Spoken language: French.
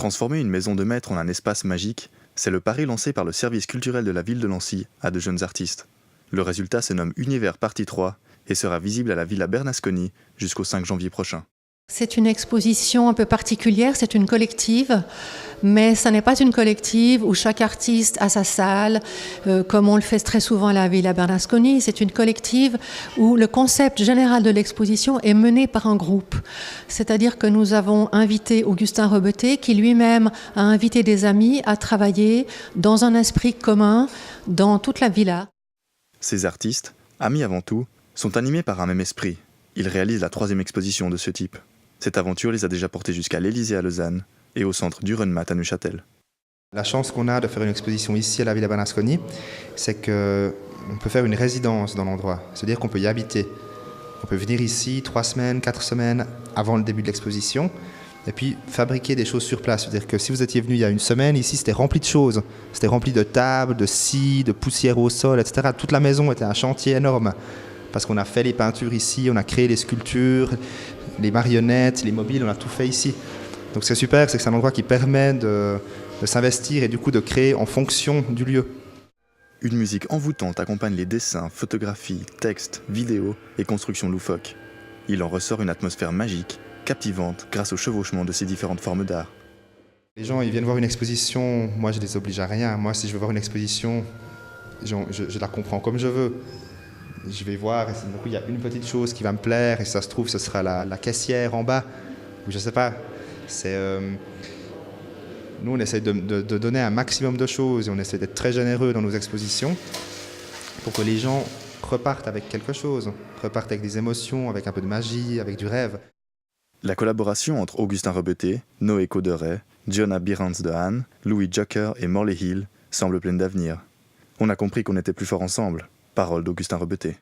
Transformer une maison de maître en un espace magique, c'est le pari lancé par le service culturel de la ville de Nancy à de jeunes artistes. Le résultat se nomme Univers Partie 3 et sera visible à la Villa Bernasconi jusqu'au 5 janvier prochain. C'est une exposition un peu particulière, c'est une collective, mais ça n'est pas une collective où chaque artiste a sa salle, comme on le fait très souvent à la Villa Bernasconi. C'est une collective où le concept général de l'exposition est mené par un groupe. C'est-à-dire que nous avons invité Augustin Rebeté, qui lui-même a invité des amis à travailler dans un esprit commun dans toute la villa. Ces artistes, amis avant tout, sont animés par un même esprit. Ils réalisent la 3e exposition de ce type. Cette aventure les a déjà portés jusqu'à l'Élysée à Lausanne et au centre d'Urenmat à Neuchâtel. La chance qu'on a de faire une exposition ici à la Villa Bernasconi, c'est qu'on peut faire une résidence dans l'endroit, c'est-à-dire qu'on peut y habiter. On peut venir ici 3 semaines, 4 semaines avant le début de l'exposition et puis fabriquer des choses sur place. C'est-à-dire que si vous étiez venu il y a une semaine, ici c'était rempli de choses. C'était rempli de tables, de scies, de poussière au sol, etc. Toute la maison était un chantier énorme. Parce qu'on a fait les peintures ici, on a créé les sculptures, les marionnettes, les mobiles, on a tout fait ici. Donc c'est super, c'est que c'est un endroit qui permet de s'investir et du coup de créer en fonction du lieu. Une musique envoûtante accompagne les dessins, photographies, textes, vidéos et constructions loufoques. Il en ressort une atmosphère magique, captivante grâce au chevauchement de ces différentes formes d'art. Les gens ils viennent voir une exposition, moi je les oblige à rien. Moi si je veux voir une exposition, je la comprends comme je veux. Je vais voir, et du coup il y a une petite chose qui va me plaire, et ça se trouve ce sera la caissière en bas, ou je sais pas. Nous on essaie de donner un maximum de choses, et on essaie d'être très généreux dans nos expositions, pour que les gens repartent avec quelque chose, repartent avec des émotions, avec un peu de magie, avec du rêve. La collaboration entre Augustin Rebeté, Noé Coderet, Giona Birans de Han, Louis Joker et Morley Hill semble pleine d'avenir. On a compris qu'on était plus fort ensemble. Parole d'Augustin Rebeté.